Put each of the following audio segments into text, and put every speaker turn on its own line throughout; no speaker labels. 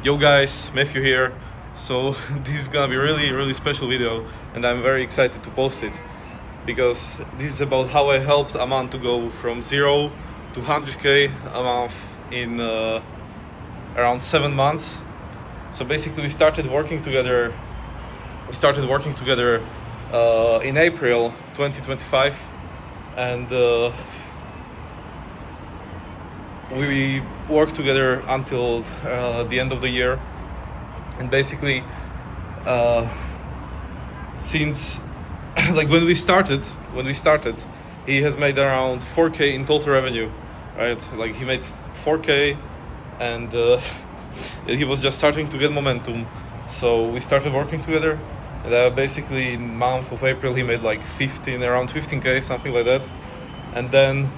Yo guys, Matthew here. So this is gonna be really special video, and I'm very excited to post it because this is about how I helped Aman to go from 0 to 100k a month in around 7 months. So basically we started working together in April 2025, and we worked together until the end of the year. And basically since like when we started he has made around 4k in total revenue, right? Like he made 4k, and he was just starting to get momentum. So we started working together, and basically in month of April he made like around 15k, something like that. And then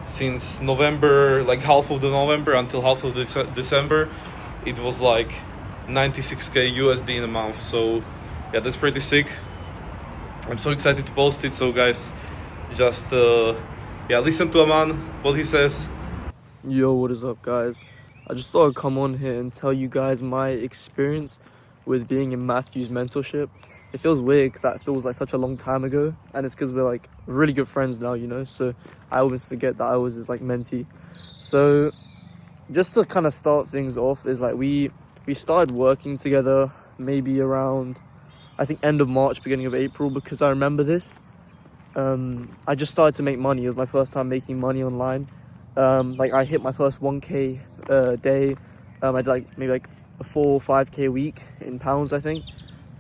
since November, like half of the November until half of December, it was like 96k USD in a month. So yeah, that's pretty sick. I'm so excited to post it. So guys, just listen to Aman, what he says.
Yo, what is up, guys? I just thought I'd come on here and tell you guys my experience with being in Matthew's mentorship. It feels weird because that feels like such a long time ago, and it's because we're like really good friends now, you know, so I always forget that I was his like mentee. So just to kind of start things off is like we started working together maybe around, I think, end of March, beginning of April, because I remember this. I just started to make money. It was my first time making money online. Like I hit my first 1k day. I did like maybe like a 4 or 5k a week in pounds, I think.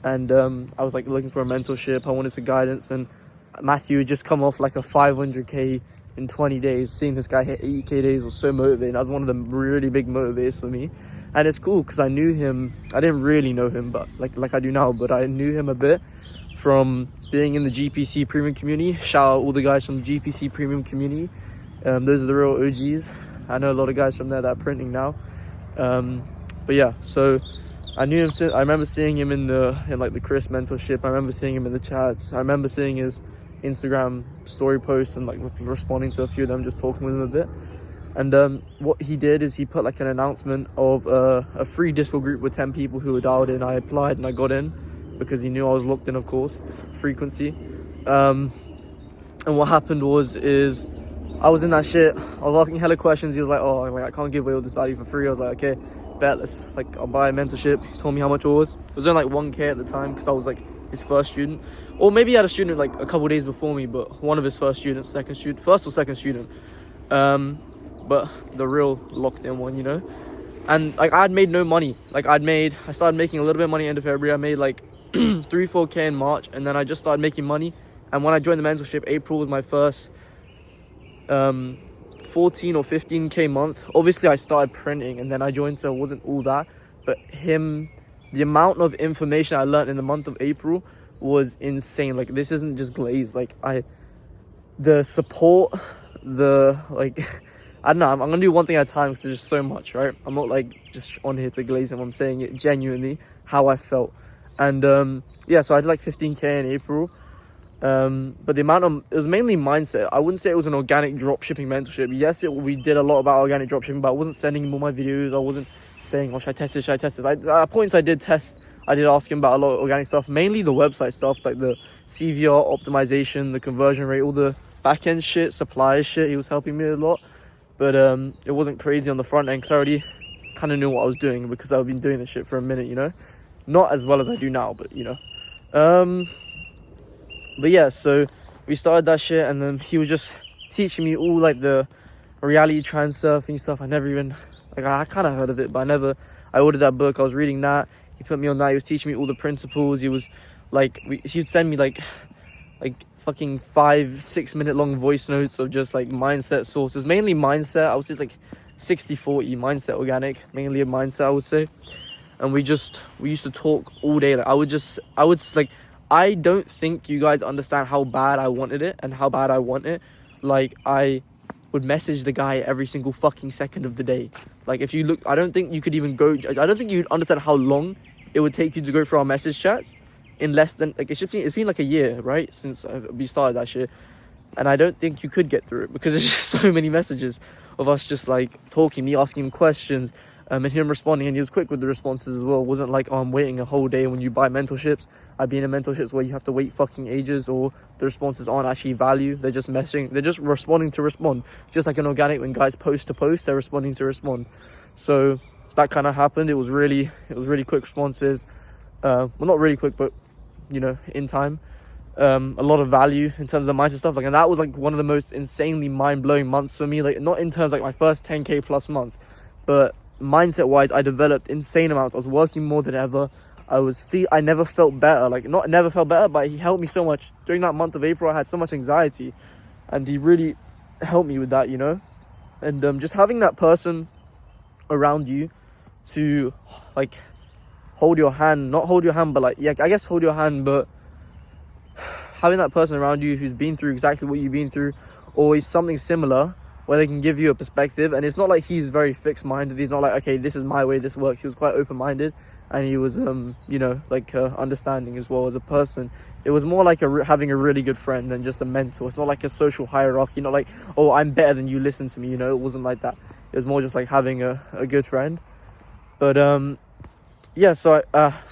And I was like looking for a mentorship. I wanted some guidance, and Matthew had just come off like a 500k in 20 days. Seeing this guy hit 80k days was so motivating. That was one of the really big motivators for me. And it's cool because I knew him. I didn't really know him, but like I do now, but I knew him a bit from being in the GPC premium community. Shout out all the guys from the GPC premium community. Those are the real OGs. I know a lot of guys from there that are printing now. But yeah, so I knew him. I remember seeing him in like the Chris mentorship. I remember seeing him in the chats. I remember seeing his Instagram story posts and like responding to a few of them, just talking with him a bit. And what he did is he put like an announcement of a free Discord group with 10 people who were dialed in. I applied and I got in because he knew I was locked in, of course, frequency. And what happened is I was in that shit. I was asking hella questions. He was like, "Oh, like I can't give away all this value for free." I was like, "Okay, bet, let's I'll buy a mentorship." He told me how much it was. It was only like 1k at the time because I was like his first student, or maybe he had a student like a couple days before me, but one of his first or second student. But the real locked in one, you know. And like I'd made no money. Like I started making a little bit of money end of February. I made like 3-4k in March, and then I just started making money. And when I joined the mentorship, April was my first 14 or 15k month. Obviously I started printing and then I joined, so it wasn't all that, but the amount of information I learned in the month of April was insane. Like this isn't just glaze. Like the support, I don't know, I'm gonna do one thing at a time because there's just so much, right? I'm not like just on here to glaze him. I'm saying it genuinely how I felt. And yeah, so I did like 15k in April. But the amount of, it was mainly mindset. I wouldn't say it was an organic dropshipping mentorship. Yes, we did a lot about organic dropshipping, but I wasn't sending him all my videos. I wasn't saying, "Oh, should I test this? At points I did ask him about a lot of organic stuff, mainly the website stuff, like the CVR optimization, the conversion rate, all the back-end shit, supplier shit. He was helping me a lot, but it wasn't crazy on the front end because I already kind of knew what I was doing because I've been doing this shit for a minute, you know. Not as well as I do now, but you know. But yeah, so we started that shit, and then he was just teaching me all like the reality transferring stuff. I never even, like I kind of heard of it, but I ordered that book, I was reading that, he put me on that, he was teaching me all the principles. He was like, he'd send me like fucking 5-6 minute long voice notes of just like mindset sources, mainly mindset. I would say it's like 60-40 mindset organic, mainly a mindset, I would say. And we used to talk all day. Like I don't think you guys understand how bad I wanted it and how bad I want it. Like I would message the guy every single fucking second of the day. Like if you look, I don't think you could even go, I don't think you'd understand how long it would take you to go through our message chats in less than, like it's been like a year, right? Since we started that shit. And I don't think you could get through it because there's just so many messages of us just like talking, me asking him questions, and him responding, and he was quick with the responses as well. It wasn't like, oh, I'm waiting a whole day when you buy mentorships. I've been in mentorships where you have to wait fucking ages, or the responses aren't actually value. They're just messaging, they're just responding to respond. Just like an organic, when guys post to post, they're responding to respond. So that kind of happened. It was really quick responses. Well, not really quick, but you know, in time. A lot of value in terms of the mindset stuff. Like, and that was like one of the most insanely mind-blowing months for me. Like, not in terms of like my first 10k plus month, but mindset wise, I developed insane amounts. I was working more than ever. I never felt better. Like, not never felt better, but he helped me so much during that month of April. I had so much anxiety, and he really helped me with that, you know. And just having that person around you to like hold your hand, not hold your hand, but like, yeah, I guess hold your hand, but having that person around you who's been through exactly what you've been through, or is something similar, where they can give you a perspective. And it's not like he's very fixed minded. He's not like, okay, this is my way, this works. He was quite open minded, and he was you know, like understanding as well as a person. It was more like having a really good friend than just a mentor. It's not like a social hierarchy, not like, oh, I'm better than you, listen to me, you know. It wasn't like that. It was more just like having a good friend. But yeah, so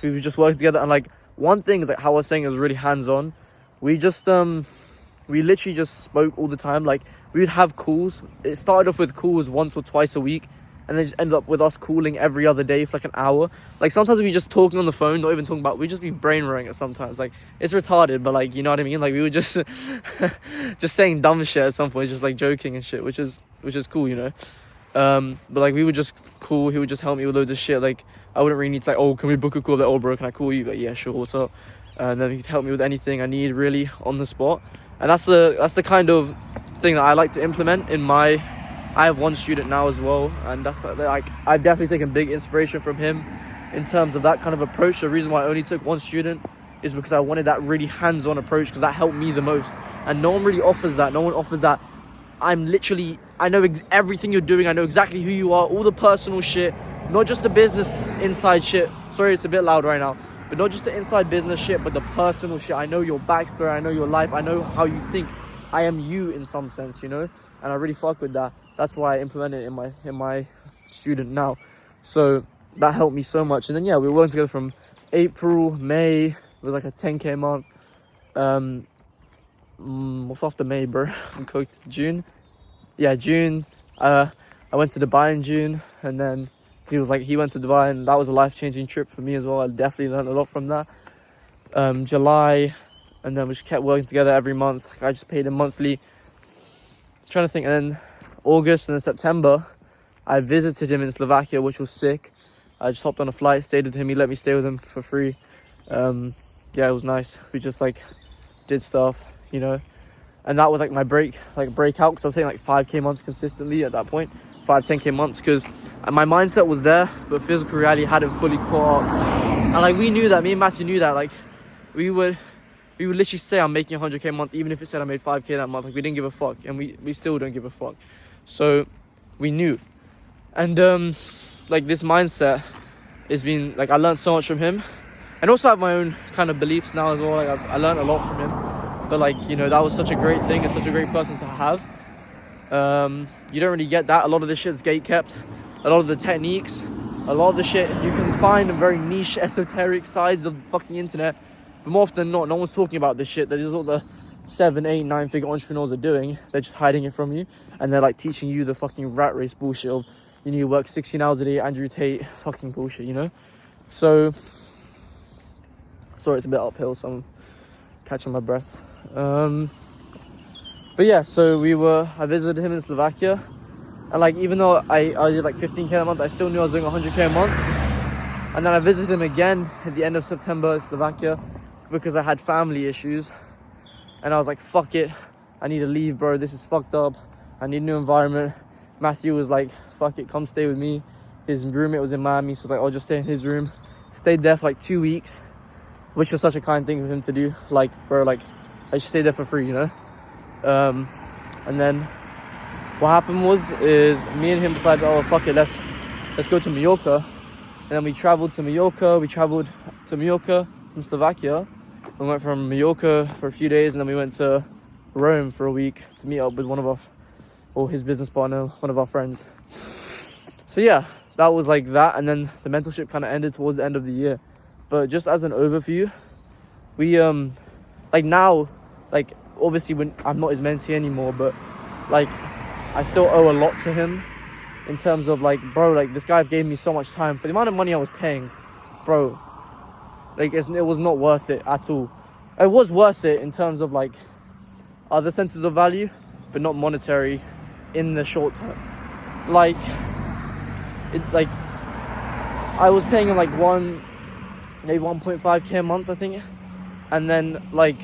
we were just working together, and like one thing is like how I was saying, it was really hands-on. We just we literally just spoke all the time. Like, we would have calls. It started off with calls once or twice a week, and then just ended up with us calling every other day for like an hour. Like, sometimes we just talking on the phone, not even talking about, we just be brainwashing it sometimes. Like, it's retarded, but like, you know what I mean? Like, we were just just saying dumb shit at some point, just like joking and shit, which is cool, you know. But like, we would just call, he would just help me with loads of shit. Like, I wouldn't really need to like, oh, can we book a call? Like, oh bro, can I call you? Like, yeah, sure, what's up? And then he'd help me with anything I need, really, on the spot. And that's the kind of thing that I like to implement in my, I have one student now as well, and that's like I've definitely taken big inspiration from him in terms of that kind of approach. The reason why I only took one student is because I wanted that really hands-on approach, because that helped me the most. And no one really offers that. No one offers that. I know everything you're doing. I know exactly who you are, all the personal shit, not just the business inside shit. Sorry, it's a bit loud right now. But not just the inside business shit, but the personal shit. I know your backstory, I know your life, I know how you think. I am you in some sense, you know? And I really fuck with that. That's why I implement it in my student now. So that helped me so much. And then yeah, we were working together from April, May. It was like a 10k month. What's after May, bro? I'm cooked. June. Yeah, June. I went to Dubai in June, and then he went to Dubai, and that was a life-changing trip for me as well. I definitely learned a lot from that. July, and then we just kept working together every month. Like, I just paid him monthly. I'm trying to think. And then August and then September, I visited him in Slovakia, which was sick. I just hopped on a flight, stayed with him. He let me stay with him for free. Yeah, it was nice. We just like did stuff, you know. And that was like my breakout, because I was saying like 5k months consistently at that point, 10k months, because my mindset was there, but physical reality hadn't fully caught up. And like, we knew that, me and Matthew knew that. Like, we would literally say I'm making 100k a month, even if it said I made 5k that month. Like, we didn't give a fuck, and we still don't give a fuck. So we knew. And like, this mindset has been like, I learned so much from him, and also I have my own kind of beliefs now as well. Like, I learned a lot from him. But like, you know, that was such a great thing and such a great person to have. You don't really get that. A lot of this shit's gatekept. A lot of the techniques, a lot of the shit you can find in very niche, esoteric sides of the fucking internet. But more often than not, no one's talking about this shit. That is all the 7, 8, 9 figure entrepreneurs are doing. They're just hiding it from you. And they're like teaching you the fucking rat race bullshit of, you need to work 16 hours a day, Andrew Tate, fucking bullshit, you know? So, sorry, it's a bit uphill, so I'm catching my breath. But yeah, so I visited him in Slovakia, and like, even though I did like 15k a month, I still knew I was doing 100k a month. And then I visited him again at the end of September in Slovakia, because I had family issues, and I was like, fuck it, I need to leave, bro, this is fucked up, I need a new environment. Matthew was like, fuck it, come stay with me. His roommate was in Miami, so I was like, I'll just stay in his room. Stayed there for like 2 weeks, which was such a kind thing for him to do. Like, bro, like, I just stayed there for free, you know? And then what happened is me and him decided, oh, fuck it, let's go to Mallorca. And then we traveled to Mallorca. We traveled to Mallorca from Slovakia. We went from Mallorca for a few days, and then we went to Rome for a week to meet up with one of our or his business partner, one of our friends. So yeah, that was like that, and then the mentorship kind of ended towards the end of the year. But just as an overview, we like now, like obviously when I'm not his mentee anymore, but like I still owe a lot to him in terms of like, bro, like this guy gave me so much time for the amount of money I was paying, bro. Like it was not worth it at all. It was worth it in terms of like other senses of value, but not monetary in the short term. Like I was paying him like maybe 1.5k a month, I think, and then like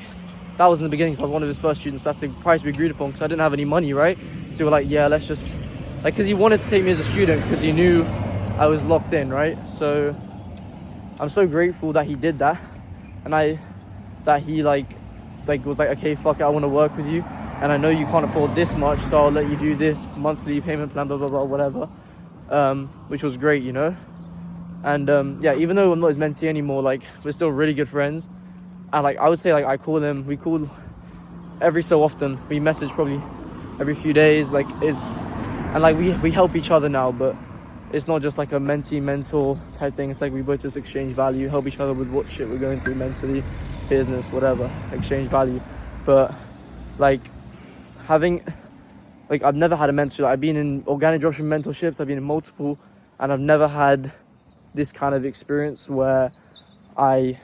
that was in the beginning, so I was one of his first students. That's the price we agreed upon because I didn't have any money, right? So we were like, yeah, let's just like, because he wanted to take me as a student because he knew I was locked in, right? So I'm so grateful that he did that, and that he like was like, okay, fuck it, I want to work with you, and I know you can't afford this much, so I'll let you do this monthly payment plan, blah blah blah, whatever. Which was great, you know. And yeah, even though I'm not his mentee anymore, like we're still really good friends, and like I would say, like we call every so often, we message probably every few days, like and like we help each other now, but it's not just like a mentee mentor type thing. It's like we both just exchange value, help each other with what shit we're going through mentally, business, whatever, exchange value. But like I've never had a mentor. Like, I've been in organic dropshipping mentorships, I've been in multiple, and I've never had this kind of experience where I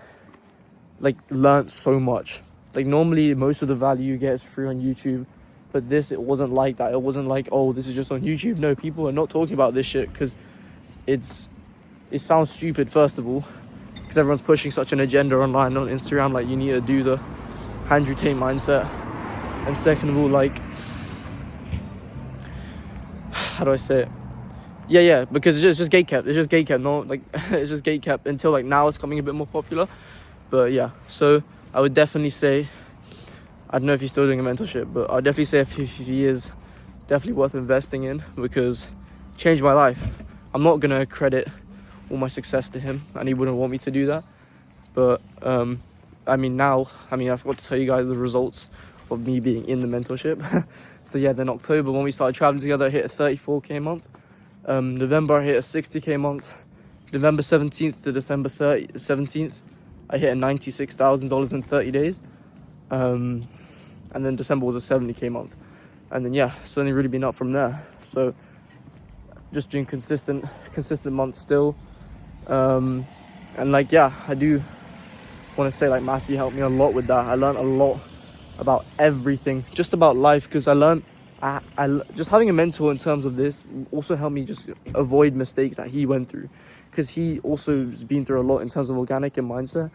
like learned so much. Like normally most of the value you get is free on YouTube, but it wasn't like that. It wasn't like, oh, this is just on YouTube. No, people are not talking about this shit because it sounds stupid, first of all, because everyone's pushing such an agenda online on Instagram, like you need to do the Andrew Tate mindset. And second of all, like, how do I say it? Yeah, because it's just gatekept. It's just gatekept. No, like it's just gatekept until like now it's becoming a bit more popular. But yeah, so I would definitely say, I don't know if he's still doing a mentorship, but I'd definitely say if he is, definitely worth investing in because it changed my life. I'm not gonna credit all my success to him, and he wouldn't want me to do that. But I mean, I've got to tell you guys the results of me being in the mentorship. So yeah, then October when we started traveling together, I hit a 34k a month. November I hit a 60k a month. November 17th to December 17th, I hit a $96,000 in 30 days. And then December was a 70k month. And then yeah, it's only really been up from there. So just being consistent months still. And like, yeah, I do want to say like Matthew helped me a lot with that. I learned a lot about everything, just about life, because I learned just having a mentor in terms of this also helped me just avoid mistakes that he went through, because he also has been through a lot in terms of organic and mindset,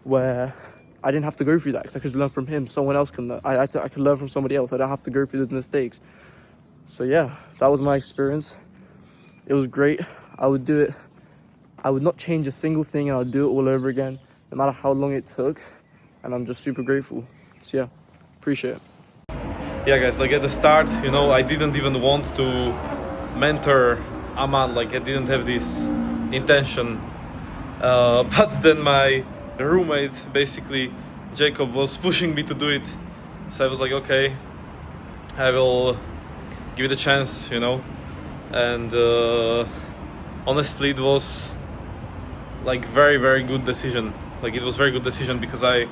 where I didn't have to go through that because I could learn from him. Someone else can learn. I could learn from somebody else. I don't have to go through the mistakes. So yeah, that was my experience. It was great. I would do it. I would not change a single thing, and I would do it all over again, no matter how long it took. And I'm just super grateful. So yeah, appreciate it.
Yeah, guys, like at the start, you know, I didn't even want to mentor Aman. Like I didn't have this intention. But then my roommate, basically Jacob, was pushing me to do it. So I was like, okay, I will give it a chance, you know. And honestly, it was like very, very good decision. Like it was very good decision because I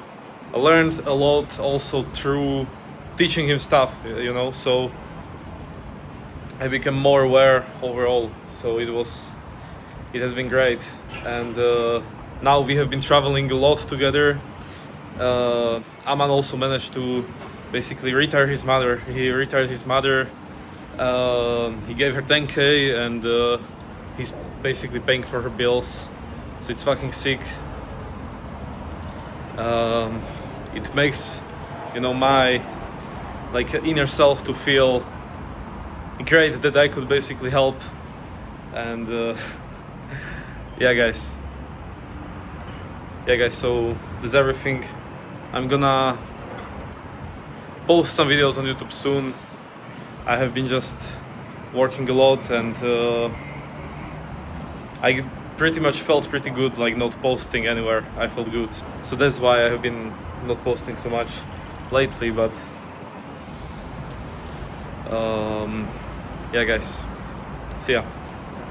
learned a lot also through teaching him stuff, you know. So I became more aware overall. So it has been great. And now we have been traveling a lot together. Aman also managed to basically retire his mother. He retired his mother. He gave her 10k, and he's basically paying for her bills. So it's fucking sick. It makes, you know, my like inner self to feel great that I could basically help. And yeah guys, so that's everything. I'm gonna post some videos on YouTube soon. I have been just working a lot, and I pretty much felt pretty good like not posting anywhere. I felt good, so that's why I have been not posting so much lately. But Yeah, guys. See ya.